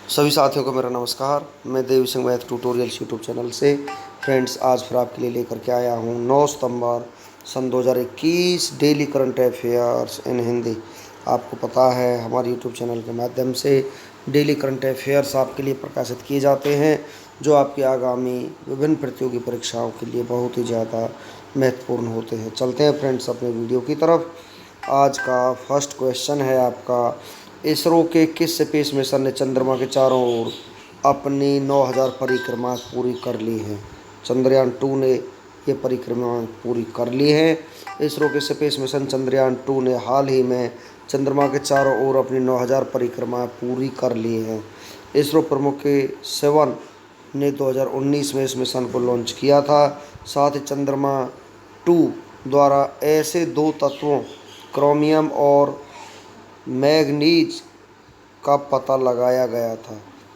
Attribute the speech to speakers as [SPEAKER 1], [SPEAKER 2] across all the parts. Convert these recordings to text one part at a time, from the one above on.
[SPEAKER 1] सभी साथियों को मेरा नमस्कार। मैं Dev Singh math tutorials YouTube channel से फ्रेंड्स आज फिर आपके लिए लेकर के आया हूँ 9 सितंबर सन 2021 daily current affairs in Hindi. आपको पता है हमारे यूट्यूब चैनल के माध्यम से डेली करंट अफेयर्स आपके लिए प्रकाशित किए जाते हैं जो आपकी आगामी विभिन्न प्रतियोगी परीक्षाओं के लिए बहुत ही ज़्यादा महत्वपूर्ण होते हैं। चलते हैं फ्रेंड्स अपने वीडियो की तरफ। आज का फर्स्ट क्वेश्चन है आपका, इसरो के किस स्पेस मिशन ने चंद्रमा के चारों ओर अपनी 9000 परिक्रमा पूरी कर ली हैं? चंद्रयान 2 ने ये परिक्रमा पूरी कर ली है। इसरो के स्पेस मिशन चंद्रयान 2 ने हाल ही में चंद्रमा के चारों ओर अपनी 9000 परिक्रमा पूरी कर ली हैं। इसरो प्रमुख के सेवन ने 2019 में इस मिशन को लॉन्च किया था। साथ ही चंद्रमा 2 द्वारा ऐसे दो तत्वों क्रोमियम और मैग्नीज का पता लगाया गया था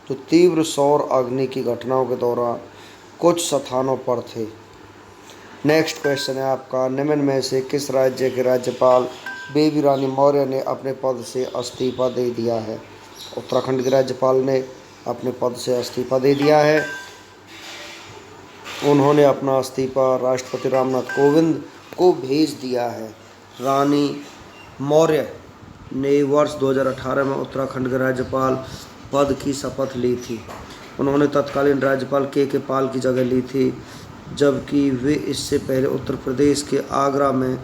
[SPEAKER 1] जो तीव्र सौर अग्नि की घटनाओं के दौरान कुछ स्थानों पर थे। नेक्स्ट क्वेश्चन है आपका, निम्न में से किस राज्य के राज्यपाल बेबी रानी मौर्य ने अपने पद से इस्तीफा दे दिया है? उत्तराखंड के राज्यपाल ने अपने पद से इस्तीफा दे दिया है। उन्होंने अपना इस्तीफा राष्ट्रपति रामनाथ कोविंद को भेज दिया है। रानी मौर्य ने वर्ष 2018 में उत्तराखंड के राज्यपाल पद की शपथ ली थी। उन्होंने तत्कालीन राज्यपाल के पाल की जगह ली थी, जबकि वे इससे पहले उत्तर प्रदेश के आगरा में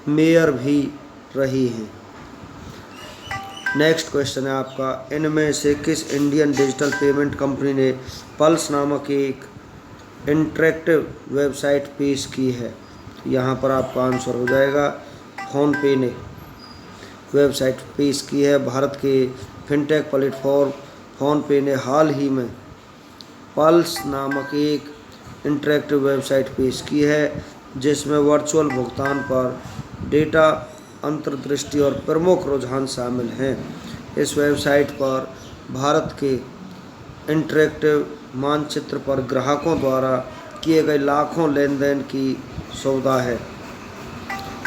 [SPEAKER 1] मेयर भी रही हैं। नेक्स्ट क्वेश्चन है आपका, इनमें से किस इंडियन डिजिटल पेमेंट कंपनी ने पल्स नामक एक इंटरेक्टिव वेबसाइट पेश की है? यहाँ पर आपका आंसर हो जाएगा फ़ोनपे ने वेबसाइट पेश की है। Bharat K fintech platform PhonePe ने हाल ही में पल्स नामक एक इंटरेक्टिव वेबसाइट पेश की है जिसमें वर्चुअल भुगतान पर डेटा अंतर्दृष्टि और प्रमुख रुझान शामिल हैं। इस वेबसाइट पर भारत के इंटरेक्टिव मानचित्र पर ग्राहकों द्वारा किए गए लाखों लेन देन की सुविधा है।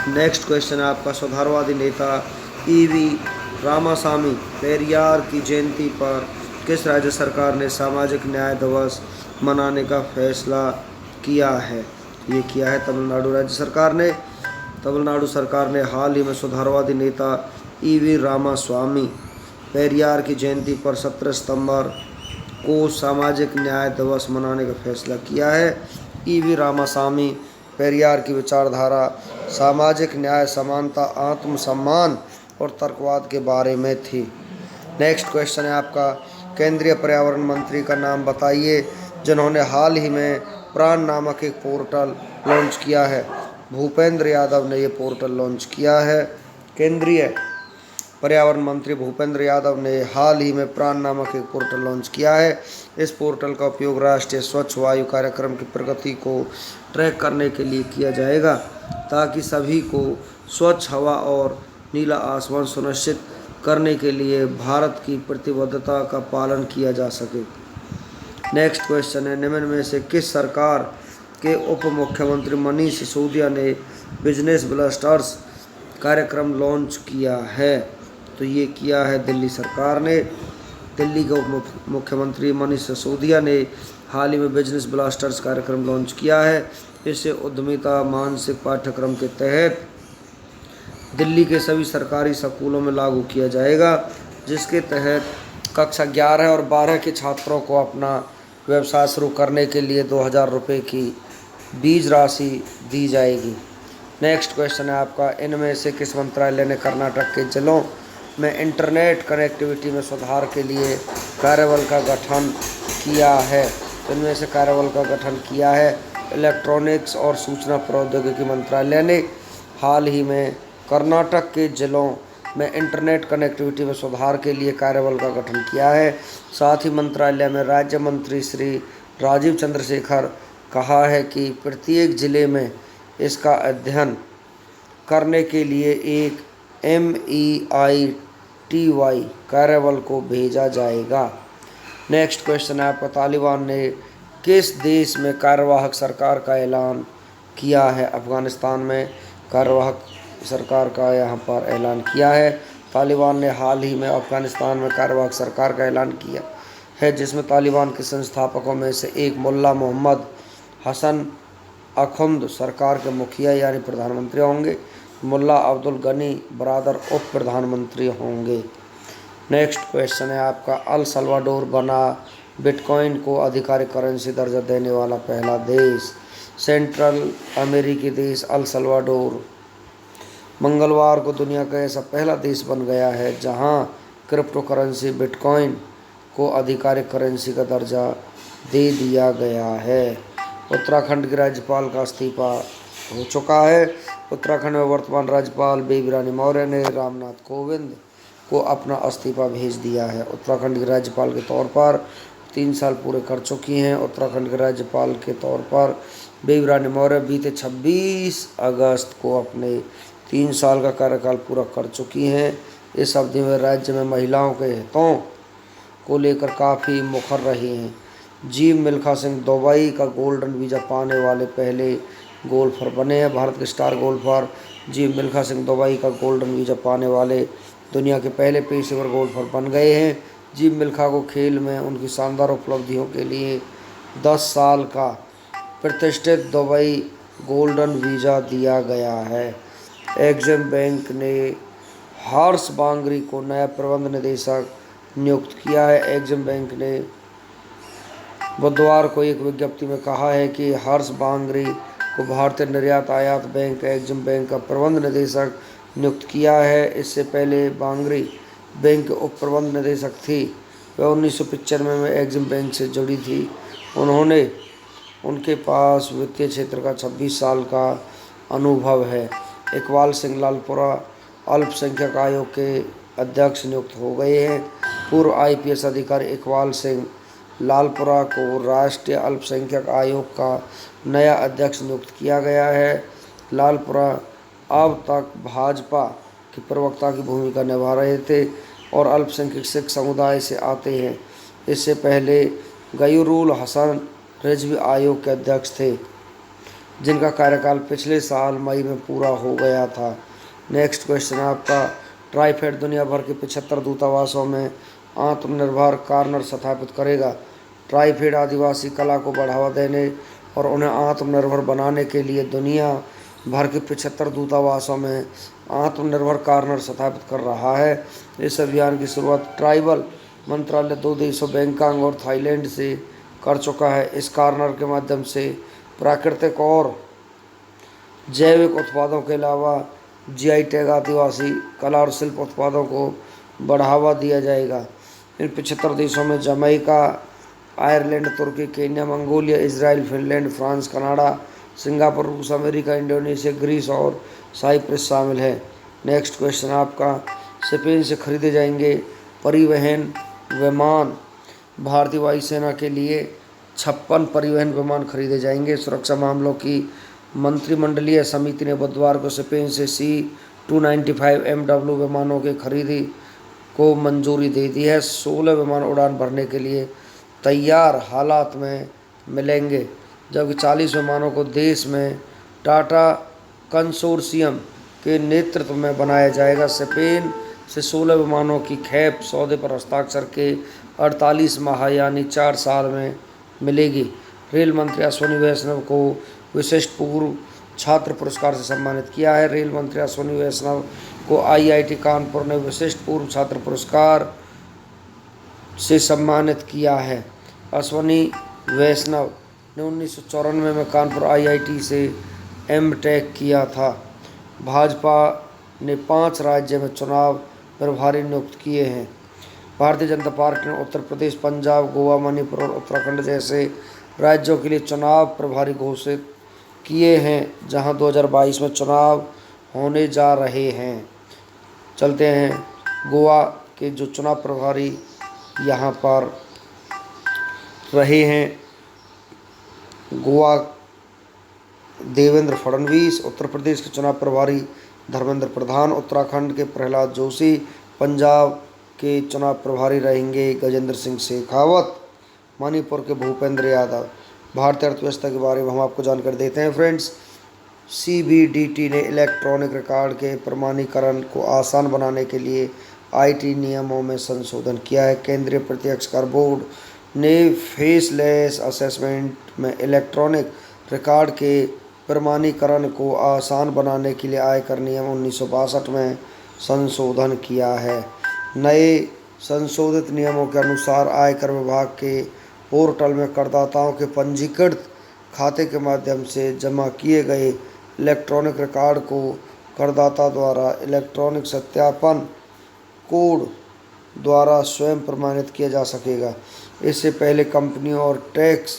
[SPEAKER 1] नेक्स्ट क्वेश्चन है आपका, सुधारवादी नेता ईवी रामासामी पेरियार की जयंती पर किस राज्य सरकार ने सामाजिक न्याय दिवस मनाने का फैसला किया है? ये किया है तमिलनाडु राज्य सरकार ने। तमिलनाडु सरकार ने हाल ही में सुधारवादी नेता ईवी रामास्वामी पेरियार की जयंती पर 17 सितंबर को सामाजिक न्याय दिवस मनाने का फैसला किया है। ईवी रामास्वामी पेरियार की विचारधारा सामाजिक न्याय, समानता, आत्मसम्मान और तर्कवाद के बारे में थी। नेक्स्ट क्वेश्चन है आपका, केंद्रीय पर्यावरण मंत्री का नाम बताइए जिन्होंने हाल ही में प्राण नामक एक पोर्टल लॉन्च किया है? भूपेंद्र यादव ने ये पोर्टल लॉन्च किया है। केंद्रीय पर्यावरण मंत्री भूपेंद्र यादव ने हाल ही में प्राण नामक एक पोर्टल लॉन्च किया है। इस पोर्टल का उपयोग राष्ट्रीय स्वच्छ वायु कार्यक्रम की प्रगति को ट्रैक करने के लिए किया जाएगा ताकि सभी को स्वच्छ हवा और नीला आसमान सुनिश्चित करने के लिए भारत की प्रतिबद्धता का पालन किया जा सके। नेक्स्ट क्वेश्चन है, निम्न में से किस सरकार के उप मुख्यमंत्री मनीष सिसोदिया ने बिजनेस ब्लास्टर्स कार्यक्रम लॉन्च किया है? तो ये किया है दिल्ली सरकार ने। दिल्ली के उप मुख्यमंत्री मनीष सिसोदिया ने हाल ही में बिजनेस ब्लास्टर्स कार्यक्रम लॉन्च किया है। इसे उद्यमिता मानसिक पाठ्यक्रम के तहत दिल्ली के सभी सरकारी स्कूलों में लागू किया जाएगा, जिसके तहत कक्षा 11 और 12 के छात्रों को अपना व्यवसाय शुरू करने के लिए 2000 रुपये की बीज राशि दी जाएगी। नेक्स्ट क्वेश्चन है आपका, इनमें से किस मंत्रालय ने कर्नाटक के जिलों में इंटरनेट कनेक्टिविटी में सुधार के लिए कार्यबल का गठन किया है? इनमें से कार्यबल का गठन किया है इलेक्ट्रॉनिक्स और सूचना प्रौद्योगिकी मंत्रालय ने। हाल ही में कर्नाटक के जिलों में इंटरनेट कनेक्टिविटी में सुधार के लिए कार्यबल का गठन किया है। साथ ही मंत्रालय में राज्य मंत्री श्री राजीव चंद्रशेखर कहा है कि प्रत्येक जिले में इसका अध्ययन करने के लिए एक MEITY कार्यबल को भेजा जाएगा। नेक्स्ट क्वेश्चन है आपका, तालिबान ने किस देश में कार्यवाहक सरकार का ऐलान किया है? अफगानिस्तान में कार्यवाहक सरकार का यहाँ पर ऐलान किया है। तालिबान ने हाल ही में अफगानिस्तान में कार्यवाहक सरकार का ऐलान किया है, जिसमें तालिबान के संस्थापकों में से एक मुल्ला मोहम्मद हसन अखुंद सरकार के मुखिया यानी प्रधानमंत्री होंगे। मुल्ला अब्दुल गनी बरादर उप प्रधानमंत्री होंगे। नेक्स्ट क्वेश्चन है आपका, अल सल्वाडोर बना बिटकॉइन को आधिकारिक करेंसी दर्जा देने वाला पहला देश। सेंट्रल अमेरिकी देश अल सल्वाडोर मंगलवार को दुनिया का ऐसा पहला देश बन गया है जहां क्रिप्टो करेंसी बिटकॉइन को आधिकारिक करेंसी का दर्जा दे दिया गया है। उत्तराखंड के राज्यपाल का इस्तीफा हो चुका है। उत्तराखंड में वर्तमान राज्यपाल बेबी रानी मौर्य ने रामनाथ कोविंद को अपना इस्तीफा भेज दिया है। उत्तराखंड के राज्यपाल के तौर पर 3 साल पूरे कर चुकी हैं। उत्तराखंड के राज्यपाल के तौर पर बेबी रानी मौर्य बीते 26 अगस्त को अपने 3 साल का कार्यकाल पूरा कर चुकी हैं। इस अवधि में राज्य में महिलाओं के हितों को लेकर काफ़ी मुखर रही हैं। जी मिल्खा सिंह दुबई का गोल्डन वीज़ा पाने वाले पहले गोल्फर बने हैं। भारत के स्टार गोल्फर जी मिल्खा सिंह दुबई का गोल्डन वीज़ा पाने वाले दुनिया के पहले पेशेवर गोल्फर बन गए हैं। जी मिल्खा को खेल में उनकी शानदार उपलब्धियों के लिए 10 साल का प्रतिष्ठित दुबई गोल्डन वीज़ा दिया गया है। एग्जिम बैंक ने हर्ष बांगरी को नया प्रबंध निदेशक नियुक्त किया है। एग्जिम बैंक ने बुधवार को एक विज्ञप्ति में कहा है कि हर्ष बांगरी को भारतीय निर्यात आयात बैंक एग्जिम बैंक का प्रबंध निदेशक नियुक्त किया है। इससे पहले बांगरी बैंक के उप प्रबंध निदेशक थी। वह 1995 में एग्जिम बैंक से जुड़ी थी। उनके पास वित्तीय क्षेत्र का 26 साल का अनुभव है। इकबाल सिंह लालपुरा अल्पसंख्यक आयोग के अध्यक्ष नियुक्त हो गए हैं। पूर्व IPS अधिकारी इकबाल सिंह लालपुरा को राष्ट्रीय अल्पसंख्यक आयोग का नया अध्यक्ष नियुक्त किया गया है। लालपुरा अब तक भाजपा के प्रवक्ता की भूमिका निभा रहे थे और अल्पसंख्यक सिख समुदाय से आते हैं। इससे पहले गयूरुल हसन रिजवी आयोग के अध्यक्ष थे, जिनका कार्यकाल पिछले साल मई में पूरा हो गया था। नेक्स्ट क्वेश्चन आपका, ट्राइफेड दुनिया भर के 75 दूतावासों में आत्मनिर्भर कॉर्नर स्थापित करेगा। ट्राइफेड आदिवासी कला को बढ़ावा देने और उन्हें आत्मनिर्भर बनाने के लिए दुनिया भर के 75 दूतावासों में आत्मनिर्भर कॉर्नर स्थापित कर रहा है। इस अभियान की शुरुआत ट्राइबल मंत्रालय 2 देशों बैंकॉक और थाईलैंड से कर चुका है। इस कॉर्नर के माध्यम से प्राकृतिक और जैविक उत्पादों के अलावा GI टैग आदिवासी कला और शिल्प उत्पादों को बढ़ावा दिया जाएगा। इन 75 देशों में जमैका, आयरलैंड, तुर्की, Kenya, Mongolia, Israel, Finland, France, Canada, Singapore, रूस, अमेरिका, इंडोनेशिया, ग्रीस और साइप्रस शामिल है। नेक्स्ट क्वेश्चन आपका, स्पेन से खरीदे जाएंगे परिवहन विमान। भारतीय वायुसेना के लिए 56 परिवहन विमान खरीदे जाएंगे। सुरक्षा मामलों की मंत्रिमंडलीय समिति ने बुधवार को स्पेन से C-295 MW विमानों के खरीदी को मंजूरी दे दी है। 16 विमान उड़ान भरने के लिए तैयार हालात में मिलेंगे, जबकि 40 विमानों को देश में टाटा कंसोर्शियम के नेतृत्व में बनाया जाएगा। स्पेन से 16 विमानों की खैप सौदे पर हस्ताक्षर के 48 माह यानी 4 साल में मिलेगी। रेल मंत्री अश्विनी वैष्णव को विशिष्ट पूर्व छात्र पुरस्कार से सम्मानित किया है। रेल मंत्री अश्विनी वैष्णव को IIT कानपुर ने विशिष्ट पूर्व छात्र पुरस्कार से सम्मानित किया है। अश्विनी वैष्णव ने 1994 में कानपुर IIT से M.Tech किया था। भाजपा ने 5 राज्य में चुनाव प्रभारी नियुक्त किए हैं। भारतीय जनता पार्टी ने उत्तर प्रदेश, पंजाब, गोवा, मणिपुर और उत्तराखंड जैसे राज्यों के लिए चुनाव प्रभारी घोषित किए हैं, जहां 2022 में चुनाव होने जा रहे हैं। चलते हैं गोवा के जो चुनाव प्रभारी यहां पर रहे हैं, गोवा देवेंद्र फडणवीस, उत्तर प्रदेश के चुनाव प्रभारी धर्मेंद्र प्रधान, उत्तराखंड के प्रहलाद जोशी, पंजाब के चुनाव प्रभारी रहेंगे गजेंद्र सिंह शेखावत, मणिपुर के भूपेंद्र यादव। भारतीय अर्थव्यवस्था के बारे में हम आपको जानकारी देते हैं फ्रेंड्स। CBDT ने इलेक्ट्रॉनिक रिकॉर्ड के प्रमाणीकरण को आसान बनाने के लिए IT नियमों में संशोधन किया है। केंद्रीय प्रत्यक्ष कर बोर्ड ने फेसलेस असेसमेंट में इलेक्ट्रॉनिक रिकॉर्ड के प्रमाणीकरण को आसान बनाने के लिए आयकर नियम 1962 में संशोधन किया है। नए संशोधित नियमों के अनुसार आयकर विभाग के पोर्टल में करदाताओं के पंजीकृत खाते के माध्यम से जमा किए गए इलेक्ट्रॉनिक रिकॉर्ड को करदाता द्वारा इलेक्ट्रॉनिक सत्यापन कोड द्वारा स्वयं प्रमाणित किया जा सकेगा। इससे पहले कंपनियों और टैक्स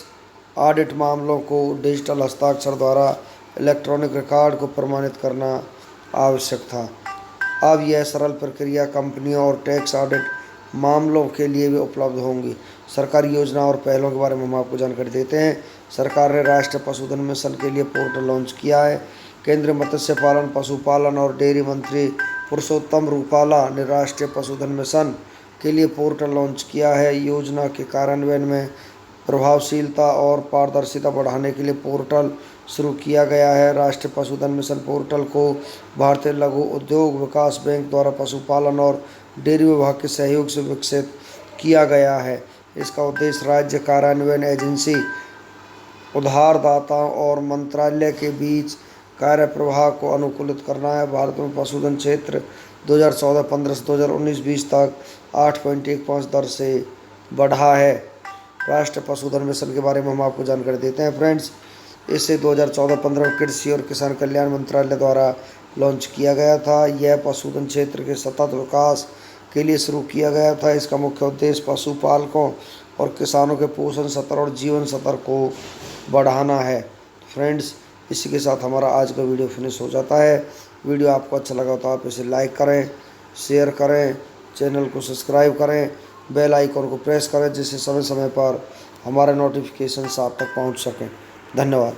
[SPEAKER 1] ऑडिट मामलों को डिजिटल हस्ताक्षर द्वारा इलेक्ट्रॉनिक रिकॉर्ड को प्रमाणित करना आवश्यक था। अब यह सरल प्रक्रिया कंपनियों और टैक्स ऑडिट मामलों के लिए भी उपलब्ध होंगी। सरकारी योजना और पहलों के बारे में हम आपको जानकारी देते हैं। सरकार ने राष्ट्रीय पशुधन मिशन के लिए पोर्टल लॉन्च किया है। केंद्रीय मत्स्य पालन, पशुपालन और डेयरी मंत्री पुरुषोत्तम रूपाला ने राष्ट्रीय पशुधन मिशन के लिए पोर्टल लॉन्च किया है। योजना के कार्यान्वयन में प्रभावशीलता और पारदर्शिता बढ़ाने के लिए पोर्टल शुरू किया गया है। राष्ट्रीय पशुधन मिशन पोर्टल को भारतीय लघु उद्योग विकास बैंक द्वारा पशुपालन और डेयरी विभाग के सहयोग से विकसित किया गया है। इसका उद्देश्य राज्य कार्यान्वयन एजेंसी, उधारदाताओं और मंत्रालय के बीच कार्य प्रवाह को अनुकूलित करना है। भारत में पशुधन क्षेत्र 2014-15 से 2019-20 तक 8.15 दर से बढ़ा है। राष्ट्रीय पशुधन मिशन के बारे में हम आपको जानकारी देते हैं फ्रेंड्स। इसे 2014-15 में कृषि और किसान कल्याण मंत्रालय द्वारा लॉन्च किया गया था। यह पशुधन क्षेत्र के सतत विकास के लिए शुरू किया गया था। इसका मुख्य उद्देश्य पशुपालकों और किसानों के पोषण स्तर और जीवन स्तर को बढ़ाना है। फ्रेंड्स, इसी के साथ हमारा आज का वीडियो फिनिश हो जाता है। वीडियो आपको अच्छा लगा तो आप इसे लाइक करें, शेयर करें, चैनल को सब्सक्राइब करें, बेल आइकन को प्रेस करें जिससे समय समय पर हमारे नोटिफिकेशन आप तक पहुंच सकें। धन्यवाद।